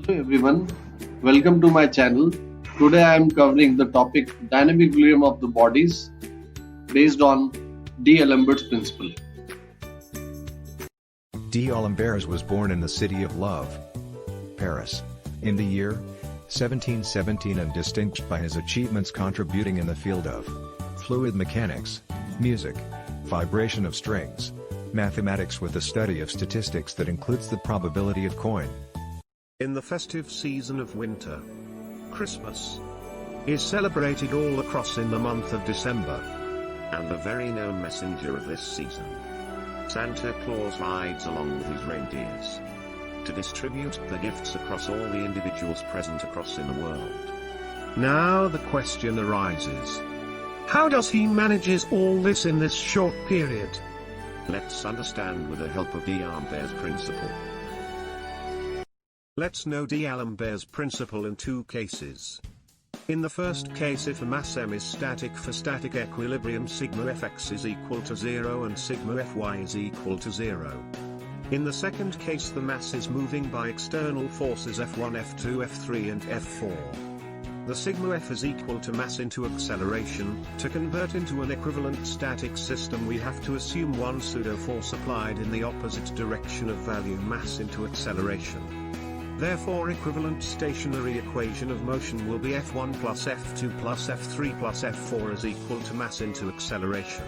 Everyone, welcome to my channel. Today I am covering the topic dynamic equilibrium of the bodies based on D'Alembert's principle. D'Alembert was born in the city of Love, Paris, in the year 1717 and distinguished by his achievements contributing in the field of fluid mechanics, music, vibration of strings, mathematics with the study of statistics that includes the probability of coin. In the festive season of winter, Christmas is celebrated all across in the month of December. And the very known messenger of this season, Santa Claus, rides along with his reindeers to distribute the gifts across all the individuals present across in the world. Now the question arises, how does he manages all this in this short period? Let's understand with the help of D'Alembert's principle. Let's know D'Alembert's principle in two cases. In the first case, if a mass m is static, for static equilibrium sigma fx is equal to 0 and sigma fy is equal to 0. In the second case, the mass is moving by external forces F1, F2, F3 and F4. The sigma f is equal to mass into acceleration. To convert into an equivalent static system, we have to assume one pseudo-force applied in the opposite direction of value mass into acceleration. Therefore, equivalent stationary equation of motion will be F1 plus F2 plus F3 plus F4 is equal to mass into acceleration.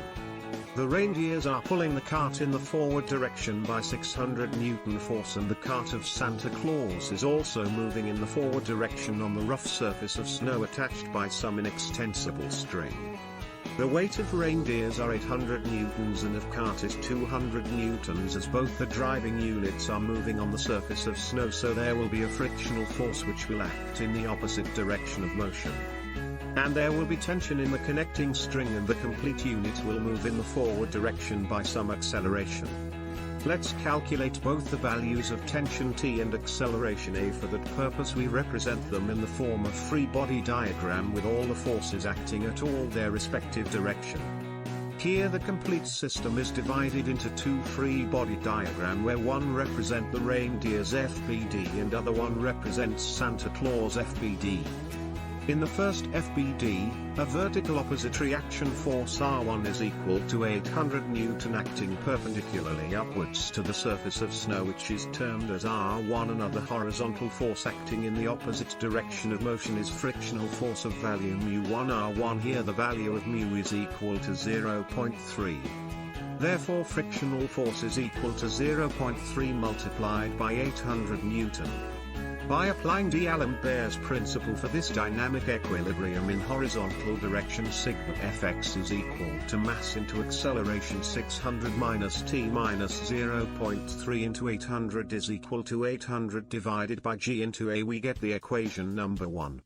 The reindeers are pulling the cart in the forward direction by 600 Newton force, and the cart of Santa Claus is also moving in the forward direction on the rough surface of snow attached by some inextensible string. The weight of reindeers are 800 newtons and of cart is 200 newtons, as both the driving units are moving on the surface of snow, so there will be a frictional force which will act in the opposite direction of motion. And there will be tension in the connecting string, and the complete unit will move in the forward direction by some acceleration. Let's calculate both the values of tension T and acceleration A. For that purpose we represent them in the form of free body diagram with all the forces acting at all their respective direction. Here the complete system is divided into two free body diagram, where one represents the reindeer's FBD and other one represents Santa Claus FBD. In the first FBD, a vertical opposite reaction force R1 is equal to 800 Newton acting perpendicularly upwards to the surface of snow, which is termed as R1. Another horizontal force acting in the opposite direction of motion is frictional force of value μ1 R1. Here the value of μ is equal to 0.3. Therefore frictional force is equal to 0.3 multiplied by 800 Newton. By applying D'Alembert's principle for this dynamic equilibrium in horizontal direction, sigma fx is equal to mass into acceleration 600 minus t minus 0.3 into 800 is equal to 800 divided by g into a. We get the equation number 1.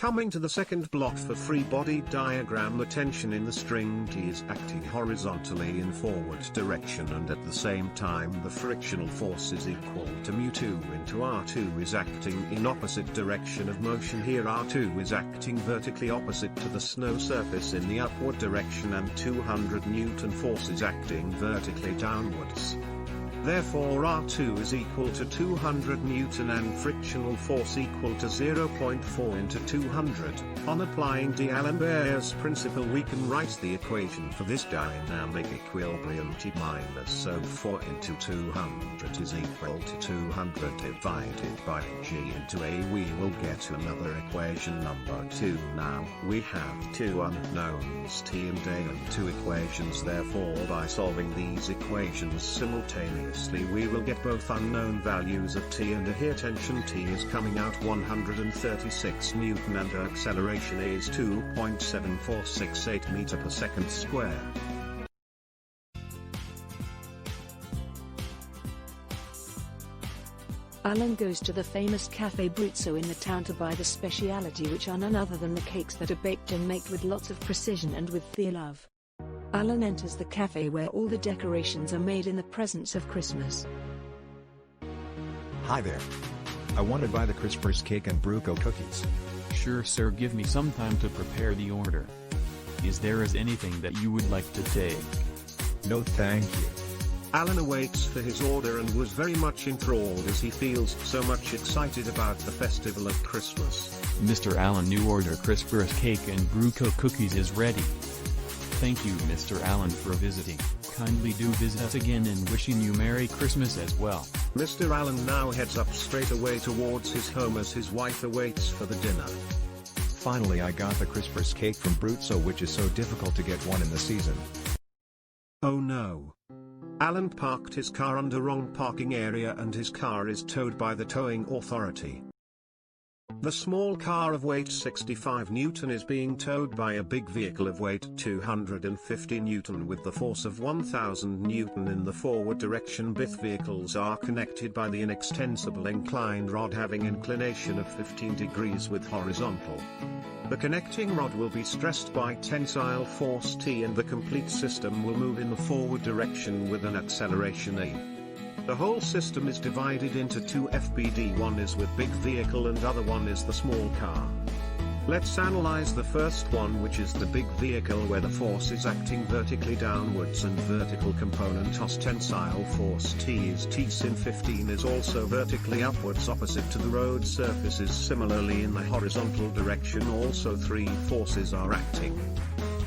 Coming to the second block for free body diagram, the tension in the string T is acting horizontally in forward direction, and at the same time the frictional force is equal to μ2 into R2 is acting in opposite direction of motion. Here R2 is acting vertically opposite to the snow surface in the upward direction, and 200 Newton force is acting vertically downwards. Therefore R2 is equal to 200 Newton and frictional force equal to 0.4 into 200. On applying D'Alembert's principle, we can write the equation for this dynamic equilibrium T minus 0.4 into 200 is equal to 200 divided by G into A. We will get another equation number 2. Now we have two unknowns T and A and two equations. Therefore, by solving these equations simultaneously, we will get both unknown values of T and A. Here tension T is coming out 136 Newton and acceleration A is 2.7468 meter per second square. Alan goes to the famous Café Bruzzo in the town to buy the speciality, which are none other than the cakes that are baked and made with lots of precision and with their love. Alan enters the cafe where all the decorations are made in the presence of Christmas. Hi there. I want to buy the Christmas cake and Bruco cookies. Sure sir, give me some time to prepare the order. Is there anything that you would like to take? No thank you. Alan awaits for his order and was very much enthralled as he feels so much excited about the festival of Christmas. Mr. Allen, new order Crispers cake and Bruco cookies is ready. Thank you, Mr. Allen, for visiting. Kindly do visit us again and wishing you Merry Christmas as well. Mr. Allen now heads up straight away towards his home as his wife awaits for the dinner. Finally I got the Crispers cake from Brutso, which is so difficult to get one in the season. Oh no. Alan parked his car under wrong parking area and his car is towed by the towing authority. The small car of weight 65 Newton is being towed by a big vehicle of weight 250 Newton with the force of 1000 Newton in the forward direction. Both vehicles are connected by the inextensible inclined rod having inclination of 15 degrees with horizontal. The connecting rod will be stressed by tensile force T and the complete system will move in the forward direction with an acceleration A. The whole system is divided into two FBD, one is with big vehicle and other one is the small car. Let's analyze the first one, which is the big vehicle, where the force is acting vertically downwards and vertical component os tensile force T is T sin 15 is also vertically upwards opposite to the road surfaces. Similarly in the horizontal direction also three forces are acting.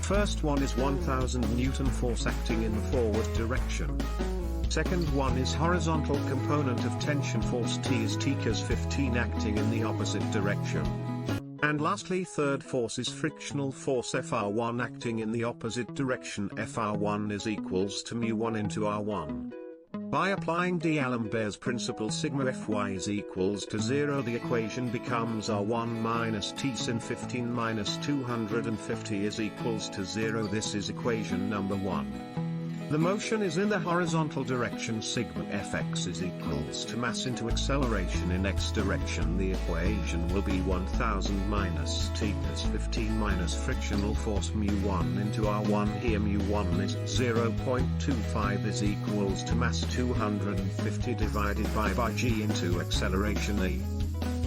First one is 1000 Newton force acting in the forward direction. Second one is horizontal component of tension force T is T cos 15 acting in the opposite direction. And lastly third force is frictional force Fr1 acting in the opposite direction. Fr1 is equals to mu1 into R1. By applying D'Alembert's principle sigma Fy is equals to 0, the equation becomes R1 minus T sin 15 minus 250 is equals to 0. This is equation number 1. The motion is in the horizontal direction. Sigma Fx is equals to mass into acceleration in x direction. The equation will be 1000 minus T cos 15 minus frictional force mu1 into R1. Here mu1 is 0.25 is equals to mass 250 divided by g into acceleration E.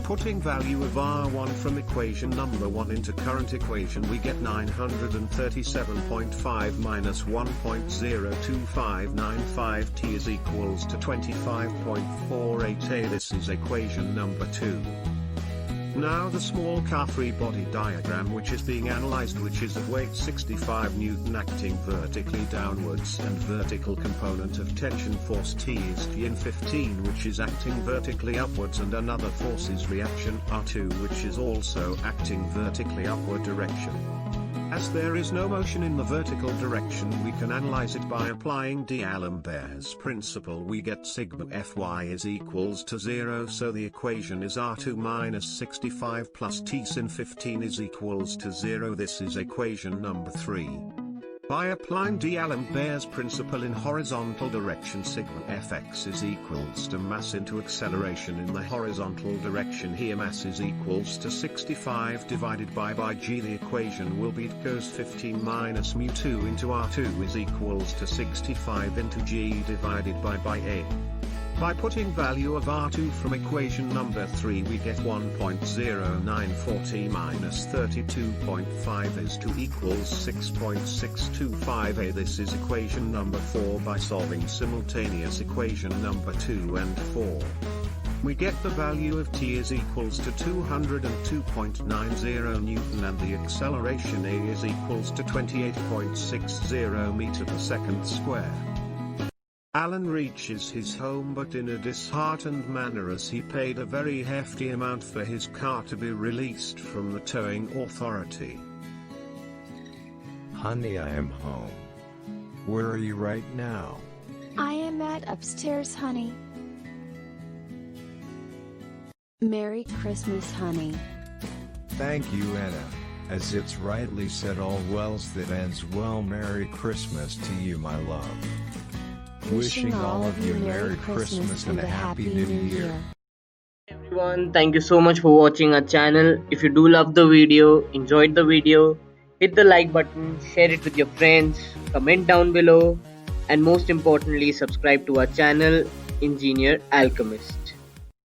Putting value of R1 from equation number 1 into current equation, we get 937.5 minus 1.02595 T is equals to 25.48A. This is equation number 2. Now the small car free body diagram, which is being analyzed, which is of weight 65 Newton acting vertically downwards and vertical component of tension force T is T in 15 which is acting vertically upwards and another force is reaction R2 which is also acting vertically upward direction. As there is no motion in the vertical direction, we can analyze it by applying D'Alembert's principle. We get sigma Fy is equals to 0, so the equation is R2 minus 65 plus T sin 15 is equals to 0. This is equation number 3. By applying D'Alembert's principle in horizontal direction, sigma Fx is equals to mass into acceleration in the horizontal direction. Here mass is equals to 65 divided by g. The equation will be cos 15 minus mu2 into R2 is equals to 65 into g divided by a. By putting value of R2 from equation number 3, we get 1.094T minus 32.5 is to equals 6.625A. This is equation number 4. By solving simultaneous equation number 2 and 4, we get the value of T is equals to 202.90 Newton and the acceleration A is equals to 28.60 meter per second square. Alan reaches his home but in a disheartened manner as he paid a very hefty amount for his car to be released from the towing authority. Honey, I am home. Where are you right now? I am at upstairs, honey. Merry Christmas, honey. Thank you, Anna. As it's rightly said, all wells that ends well. Merry Christmas to you, my love. Wishing all of you Merry Christmas and a Happy New Year. Everyone, thank you so much for watching our channel. If you do love the video, enjoyed the video, hit the like button, share it with your friends, comment down below, and most importantly subscribe to our channel, Engineer Alchemist.